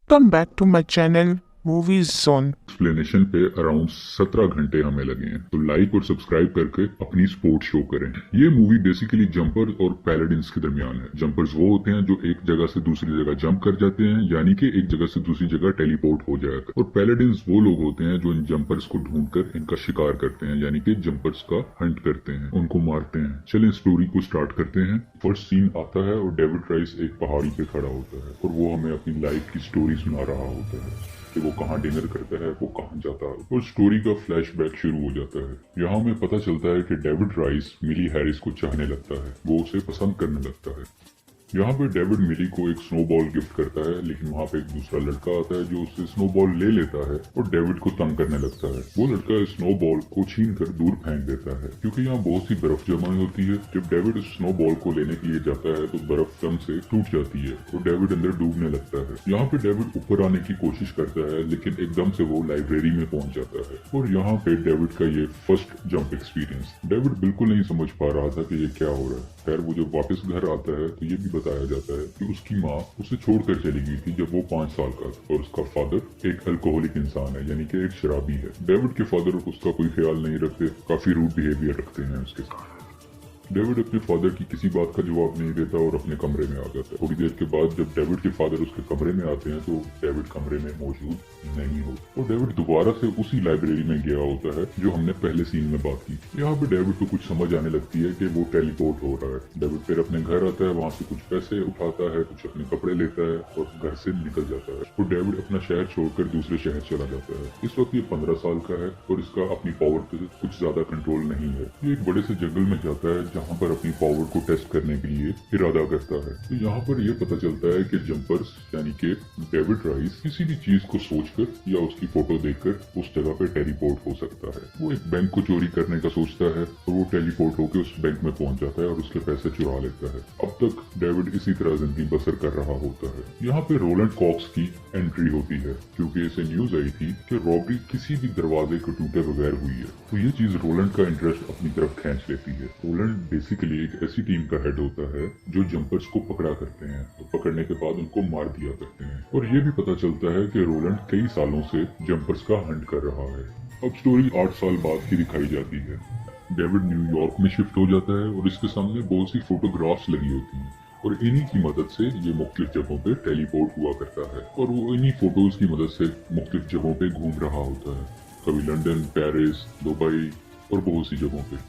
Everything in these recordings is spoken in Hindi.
Welcome back to my channel Movies Zone। Explanation पे अराउंड 17 घंटे हमें लगे हैं, तो लाइक और सब्सक्राइब करके अपनी सपोर्ट शो करें। ये मूवी बेसिकली जंपर्स और पैलेडिन्स के दरमियान है। जंपर्स वो होते हैं जो एक जगह से दूसरी जगह जंप कर जाते हैं, यानी कि एक जगह से दूसरी जगह टेलीपोर्ट हो जाएगा, और पैलेडिन्स वो लोग होते हैं जो इन जंपर्स को ढूंढकर इनका शिकार करते हैं, यानी कि जंपर्स का हंट करते हैं, उनको मारते हैं। चलें स्टोरी को स्टार्ट करते हैं। फर्स्ट सीन आता है और डेविड राइस एक पहाड़ी पे खड़ा होता है और वो हमें अपनी लाइफ की स्टोरी सुना रहा होता है कि वो कहाँ डिनर करता है, वो कहाँ जाता है, और स्टोरी का फ्लैशबैक शुरू हो जाता है। यहाँ हमें पता चलता है कि डेविड राइस मिली हैरिस को चाहने लगता है, वो उसे पसंद करने लगता है। यहाँ पे डेविड मिली को एक स्नोबॉल गिफ्ट करता है, लेकिन वहाँ पे एक दूसरा लड़का आता है जो उससे स्नोबॉल ले लेता है और डेविड को तंग करने लगता है। वो लड़का स्नोबॉल को छीन कर दूर फेंक देता है, क्योंकि यहाँ बहुत सी बर्फ जमा होती है। जब डेविड उस स्नोबॉल को लेने के लिए जाता है तो बर्फ दम से टूट जाती है और डेविड अंदर डूबने लगता है। यहाँ पे डेविड ऊपर आने की कोशिश करता है, लेकिन एकदम से वो लाइब्रेरी में पहुंच जाता है, और यहाँ पे डेविड का ये फर्स्ट जंप एक्सपीरियंस। डेविड बिल्कुल नहीं समझ पा रहा था कि ये क्या हो रहा है। खैर वो जब वापस घर आता है तो ये भी बताया जाता है कि उसकी माँ उसे छोड़कर चली गई थी जब वो 5 साल का था, और उसका फादर एक अल्कोहलिक इंसान है, यानी कि एक शराबी है। डेविड के फादर उसका कोई ख्याल नहीं रखते, काफी रूड बिहेवियर रखते हैं उसके साथ। डेविड अपने फादर की किसी बात का जवाब नहीं देता और अपने कमरे में आ जाता है। थोड़ी देर के बाद जब डेविड के फादर उसके कमरे में आते हैं तो डेविड कमरे में मौजूद नहीं होता, और डेविड दोबारा से उसी लाइब्रेरी में गया होता है जो हमने पहले सीन में बात की। यहाँ पे डेविड को कुछ समझ आने लगती है कि वो टेलीपोर्ट हो रहा है। डेविड फिर अपने घर आता है, वहाँ से कुछ पैसे उठाता है, कुछ अपने कपड़े लेता है और घर से निकल जाता है। तो डेविड अपना शहर छोड़कर दूसरे शहर चला जाता है। इस वक्त ये 15 साल का है और इसका अपनी पावर पे कुछ ज्यादा कंट्रोल नहीं है। ये एक बड़े से जंगल में जाता है जहाँ पर अपनी पावर को टेस्ट करने के लिए इरादा करता है। तो यहाँ पर यह पता चलता है कि जंपर्स यानी कि डेविड राइस किसी भी चीज को सोचकर या उसकी फोटो देखकर उस जगह पे टेलीपोर्ट हो सकता है। वो एक बैंक को चोरी करने का सोचता है और वो टेलीपोर्ट होकर उस बैंक में पहुंच जाता है और उसके पैसे चुरा लेता है। अब तक डेविड इसी तरह जिंदगी बसर कर रहा होता है। यहाँ पे रोलैंड कॉक्स की एंट्री होती है, क्योंकि इसे न्यूज आई थी कि रॉबरी किसी भी दरवाजे को टूटे बगैर हुई है। तो ये चीज रोलैंड का इंटरेस्ट अपनी तरफ खींच लेती है। रोलैंड बेसिकली एक ऐसी टीम का हेड होता है जो जंपर्स को पकड़ा करते हैं, तो पकड़ने के बाद उनको मार दिया करते हैं। और ये भी पता चलता है कि रोलैंड कई सालों से जंपर्स का हंट कर रहा है। अब स्टोरी 8 साल बाद की दिखाई जाती है। डेविड न्यूयॉर्क में शिफ्ट हो जाता है और इसके सामने बहुत सी फोटोग्राफ्स लगी होती हैं, और इन्हीं की मदद से ये मुख्तलिफ जगहों पे टेलीपोर्ट हुआ करता है, और वो इन्हीं फोटोज की मदद से मुख्तलिफ जगहों पे घूम रहा होता है, कभी लंदन, पेरिस, दुबई और बहुत सी जगहों पे।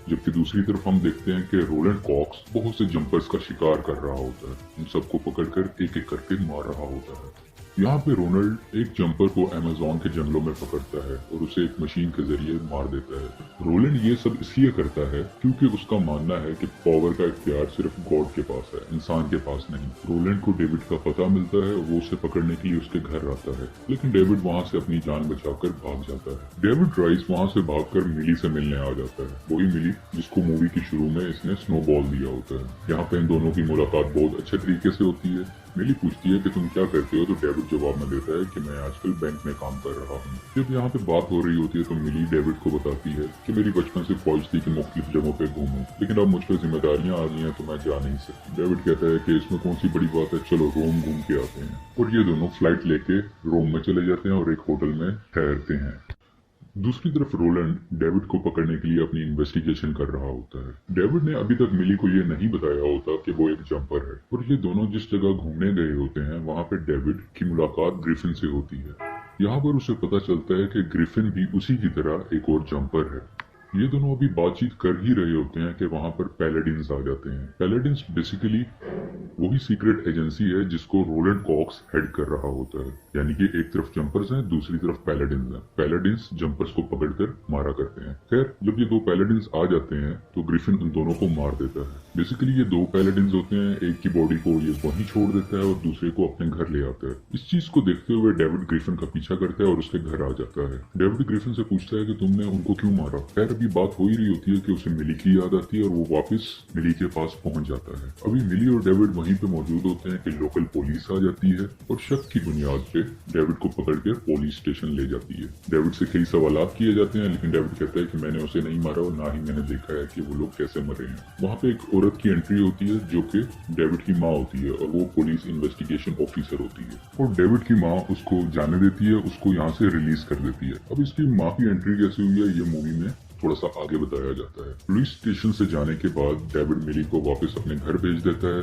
जबकि दूसरी तरफ हम देखते हैं कि रोलैंड कॉक्स बहुत से जंपर्स का शिकार कर रहा होता है, उन सबको पकड़कर एक एक करके मार रहा होता है। यहाँ पे रोनाल्ड एक जंपर को अमेज़न के जंगलों में पकड़ता है और उसे एक मशीन के जरिए मार देता है। रोलैंड ये सब इसलिए करता है क्योंकि उसका मानना है कि पावर का इख्तियार सिर्फ गॉड के पास है, इंसान के पास नहीं। रोलैंड को डेविड का पता मिलता है और वो उसे पकड़ने के लिए उसके घर आता है, लेकिन डेविड वहाँ से अपनी जान बचाकर भाग जाता है। डेविड राइस वहाँ से भागकर मिली से मिलने आ जाता है, वही मिली जिसको मूवी की शुरू में इसने स्नोबॉल दिया होता है। यहाँ पे इन दोनों की मुलाकात बहुत अच्छे तरीके से होती है। मिली पूछती है कि तुम क्या करते हो, तो डेविड जवाब में देता है कि मैं आजकल बैंक में काम कर रहा हूँ। जब यहाँ पे बात हो रही होती है तो मिली डेविड को बताती है कि मेरी बचपन से ख्वाहिश थी कि मुख्तलिफ जगहों पे घूमूं, लेकिन अब मुझ पर जिम्मेदारियां आ गई हैं तो मैं जा नहीं सकती। डेविड कहता है कि इसमें कौन सी बड़ी बात है, चलो रोम घूम के आते हैं। और ये दोनों फ्लाइट लेके रोम में चले जाते हैं और एक होटल में ठहरते हैं। दूसरी तरफ रोलैंड डेविड को पकड़ने के लिए अपनी इन्वेस्टिगेशन कर रहा होता है। डेविड ने अभी तक मिली को ये नहीं बताया होता कि वो एक जंपर है, और ये दोनों जिस जगह घूमने गए होते हैं वहाँ पे डेविड की मुलाकात ग्रिफिन से होती है। यहाँ पर उसे पता चलता है कि ग्रिफिन भी उसी की तरह एक और जंपर है। ये दोनों अभी बातचीत कर ही रहे होते हैं कि वहां पर पैलेडिन्स आ जाते हैं। पैलेडिन्स बेसिकली वही सीक्रेट एजेंसी है जिसको रोलैंड कॉक्स हेड कर रहा होता है, यानी कि एक तरफ जंपर्स हैं, दूसरी तरफ पैलेडिन्स हैं। पैलेडिन्स जंपर्स को पकड़कर मारा करते हैं। खैर जब ये दो पैलेडिन्स आ जाते हैं तो ग्रिफिन उन दोनों को मार देता है। बेसिकली ये दो पैलेडिन्स होते हैं, एक की बॉडी को ये वहीं छोड़ देता है और दूसरे को अपने घर ले आता है। इस चीज को देखते हुए डेविड ग्रिफिन का पीछा करता है और उसके घर आ जाता है। डेविड ग्रिफिन से पूछता है कि तुमने उनको क्यों मारा। खैर की बात हो ही रही होती है कि उसे मिली की याद आती है और वो वापस मिली के पास पहुंच जाता है। अभी मिली और डेविड वहीं पे मौजूद होते हैं कि लोकल पुलिस आ जाती है और शक की बुनियाद पे डेविड को पकड़ कर पुलिस स्टेशन ले जाती है। डेविड से कई सवाल किए जाते हैं, लेकिन डेविड कहता है कि मैंने उसे नहीं मारा और ना ही मैंने देखा है कि वो लोग कैसे मरे हैं। वहाँ पे एक औरत की एंट्री होती है जो कि डेविड की माँ होती है और वो पुलिस इन्वेस्टिगेशन ऑफिसर होती है और डेविड की माँ उसको जाने देती है, उसको यहाँ से रिलीज कर देती है। अब इसकी माँ की एंट्री कैसे हुई है ये मूवी में थोड़ा सा आगे बताया जाता है। पुलिस स्टेशन से जाने के बाद डेविड मिली को वापस अपने घर भेज देता है,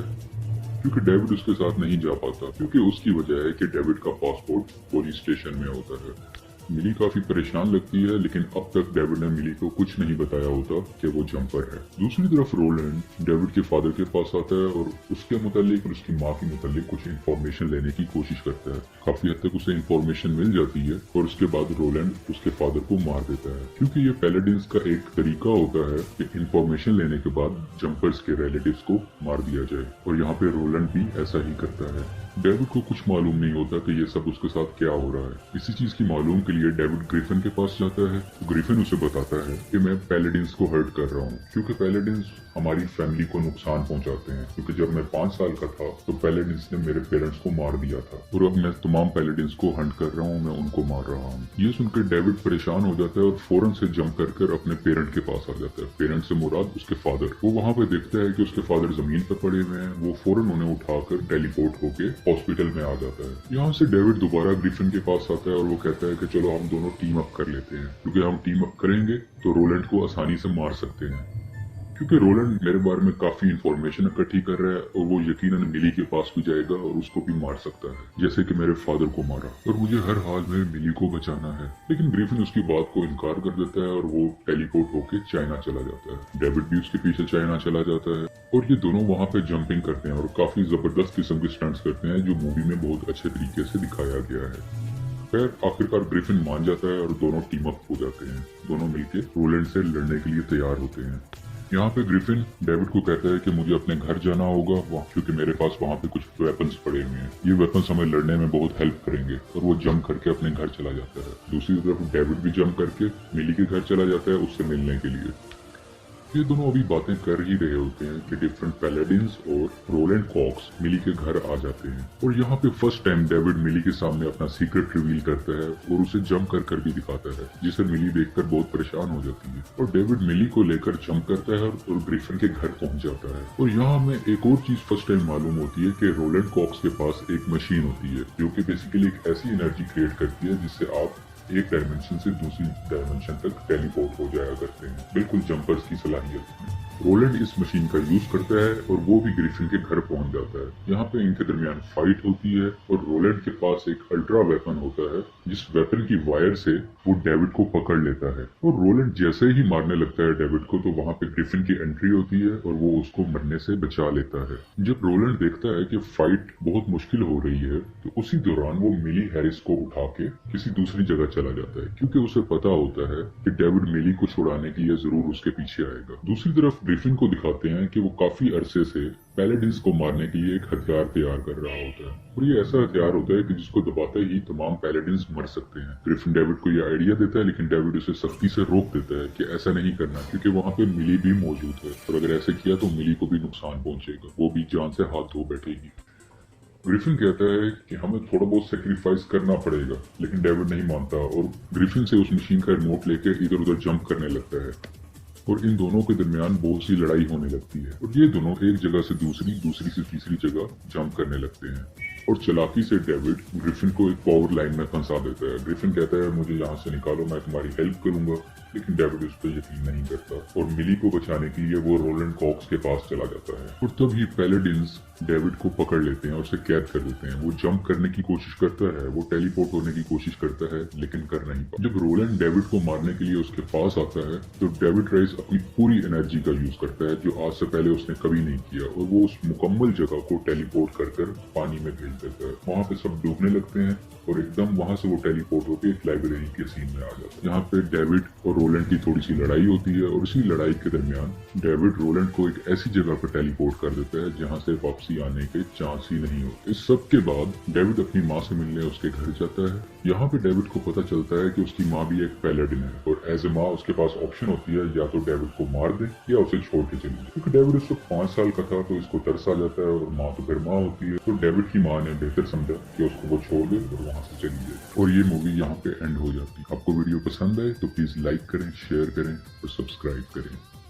क्योंकि डेविड उसके साथ नहीं जा पाता, क्योंकि उसकी वजह है कि डेविड का पासपोर्ट पुलिस स्टेशन में होता है। मिली काफी परेशान लगती है, लेकिन अब तक डेविड ने मिली को कुछ नहीं बताया होता कि वो जंपर है। दूसरी तरफ रोलैंड डेविड के फादर के पास आता है और उसके मुतालिक और उसकी माँ के मुतालिक कुछ इन्फॉर्मेशन लेने की कोशिश करता है। काफी हद तक उसे इन्फॉर्मेशन मिल जाती है और उसके बाद रोलैंड उसके फादर को मार देता है, क्योंकि ये पैलेडिन्स का एक तरीका होता है कि इन्फॉर्मेशन लेने के बाद जंपर्स के रिलेटिव्स को मार दिया जाए, और यहाँ पे रोलैंड भी ऐसा ही करता है। डेविड को कुछ मालूम नहीं होता कि ये सब उसके साथ क्या हो रहा है। इसी चीज की मालूम के लिए डेविड ग्रिफिन के पास जाता है। ग्रिफिन उसे बताता है कि मैं पैलेडिन्स को हर्ट कर रहा हूँ, क्योंकि पैलेडिन्स हमारी फैमिली को नुकसान पहुंचाते हैं। क्योंकि जब मैं 5 साल का था तो पैलेडिन्स ने मेरे पेरेंट्स को मार दिया था और अब मैं तमाम पैलेडिन्स को हंट कर रहा हूँ, मैं उनको मार रहा हूँ। ये सुनकर डेविड परेशान हो जाता है और फौरन से जंप कर अपने पेरेंट के पास आ जाता है। पेरेंट से मुराद उसके फादर। वो वहाँ पे देखता है कि उसके फादर जमीन पर पड़े हुए हैं। वो फौरन उन्हें उठाकर टेलीपोर्ट होके हॉस्पिटल में आ जाता है। यहाँ से डेविड दोबारा ग्रिफिन के पास आता है और वो कहता है कि चलो हम दोनों टीम अप कर लेते हैं, क्योंकि हम टीम अप करेंगे तो रोलैंड को आसानी से मार सकते हैं। क्योंकि रोलैंड मेरे बारे में काफी इंफॉर्मेशन इकट्ठी कर रहा है और वो यकीनन मिली के पास भी जाएगा और उसको भी मार सकता है, जैसे कि मेरे फादर को मारा। और मुझे हर हाल में मिली को बचाना है। लेकिन ग्रिफिन उसकी बात को इनकार कर देता है और वो टेलीपोर्ट होके चाइना चला जाता है। डेविड भी उसके पीछे चाइना चला जाता है और ये दोनों वहाँ पे जंपिंग करते हैं और काफी जबरदस्त किस्म के स्टंट्स करते हैं, जो मूवी में बहुत अच्छे तरीके से दिखाया गया है। फिर आखिरकार ग्रिफिन मान जाता है और दोनों टीम अप हो जाते हैं। दोनों मिलके रोलैंड से लड़ने के लिए तैयार होते हैं। यहाँ पे ग्रिफिन डेविड को कहता है कि मुझे अपने घर जाना होगा क्योंकि मेरे पास वहाँ पे कुछ वेपन्स पड़े हुए हैं। ये वेपन्स हमें लड़ने में बहुत हेल्प करेंगे। और वो जंप करके अपने घर चला जाता है। दूसरी तरफ डेविड भी जंप करके मिली के घर चला जाता है उससे मिलने के लिए। ये दोनों अभी बातें कर ही रहे होते हैं कि डिफरेंट पैलेडिन्स और रोलैंड कॉक्स मिली के घर आ जाते हैं। और यहाँ पे फर्स्ट टाइम डेविड मिली के सामने अपना सीक्रेट रिवील करता है और उसे जंप कर भी दिखाता है, जिसे मिली देखकर बहुत परेशान हो जाती है। और डेविड मिली को लेकर जंप करता है और ग्रिफिन के घर पहुंच जाता है। और यहाँ हमें एक और चीज फर्स्ट टाइम मालूम होती है कि रोलैंड कॉक्स के पास एक मशीन होती है जो कि बेसिकली एक ऐसी एनर्जी क्रिएट करती है जिससे आप एक डायमेंशन से दूसरी डायमेंशन तक टेलीपोर्ट हो जाया करते हैं, बिल्कुल जंपर्स की सलाहियत में। रोलैंड इस मशीन का यूज करता है और वो भी ग्रिफिन के घर पहुंच जाता है। यहाँ पे इनके दरमियान फाइट होती है और रोलैंड के पास एक अल्ट्रा वेपन होता है, जिस वेपन की वायर से वो डेविड को पकड़ लेता है। और रोलैंड जैसे ही मारने लगता है डेविड को, तो वहाँ पे ग्रिफिन की एंट्री होती है और वो उसको मरने से बचा लेता है। जब रोलैंड देखता है कि फाइट बहुत मुश्किल हो रही है, तो उसी दौरान वो मिली हैरिस को उठा के किसी दूसरी जगह चला जाता है, क्योंकि उसे पता होता है कि डेविड मिली को छुड़ाने के लिए जरूर उसके पीछे आएगा। दूसरी तरफ ग्रिफिन को दिखाते हैं कि वो काफी अरसे से पैलेडिन्स को मारने के लिए एक हथियार तैयार कर रहा होता है। और ये ऐसा हथियार होता है कि जिसको दबाते ही तमाम पैलेडिन्स मर सकते हैं। ग्रिफिन डेविड को ये आइडिया देता है, लेकिन डेविड उसे सख्ती से रोक देता है कि ऐसा नहीं करना, क्योंकि वहाँ पे मिली भी मौजूद है और अगर ऐसे किया तो मिली को भी नुकसान पहुंचेगा, वो भी जान से हाथ धो बैठेगी। ग्रिफिन कहता है कि हमें थोड़ा बहुत सेक्रीफाइस करना पड़ेगा, लेकिन डेविड नहीं मानता और ग्रिफिन से उस मशीन का रिमोट लेके इधर उधर जंप करने लगता है। और इन दोनों के दरमियान बहुत सी लड़ाई होने लगती है और ये दोनों एक जगह से दूसरी से तीसरी जगह जंप करने लगते हैं। और चालाकी से डेविड ग्रिफिन को एक पावर लाइन में फंसा देता है। ग्रिफिन कहता है मुझे यहाँ से निकालो, मैं तुम्हारी हेल्प करूंगा, लेकिन डेविड उस पर यकीन नहीं करता और मिली को बचाने के लिए वो रोलैंड कॉक्स के पास चला जाता है। और तब ही पैलेडिन्स डेविड को पकड़ लेते हैं और उसे कैद कर देते हैं। वो जंप करने की कोशिश करता है, वो टेलीपोर्ट होने की कोशिश करता है, लेकिन कर नहीं पाता। जब रोलैंड डेविड को मारने के लिए उसके पास आता है तो डेविड राइस अपनी पूरी एनर्जी का यूज करता है, जो आज से पहले उसने कभी नहीं किया, और वो उस मुकम्मल जगह को टेलीपोर्ट कर पानी में भेज देता है। वहाँ पे सब डूबने लगते हैं और एकदम वहाँ से वो टेलीपोर्ट होकर एक लाइब्रेरी के सीन में आ जाता है। यहाँ पे डेविड और रोलैंड की थोड़ी सी लड़ाई होती है और इसी लड़ाई के दरमियान डेविड रोलैंड को एक ऐसी जगह पर टेलीपोर्ट कर देता है जहां से वापसी आने के चांस ही नहीं होते। इस सब के बाद डेविड अपनी माँ से मिलने उसके घर जाता है। यहाँ पे डेविड को पता चलता है कि उसकी माँ भी एक पैलेडिन है और एज ए माँ उसके पास ऑप्शन होती है या तो डेविड को मार दे या उसे छोड़ के चली जाए। क्योंकि डेविड उस वक्त 5 साल का था तो इसको तरस आ जाता है और माँ तो फिर माँ होती है, तो डेविड की माँ ने बेहतर समझा कि उसको वो छोड़ दे और वहां से चली जाए। और ये मूवी यहाँ पे एंड हो जाती है। आपको वीडियो पसंद आए तो प्लीज लाइक करें, शेयर करें और सब्सक्राइब करें।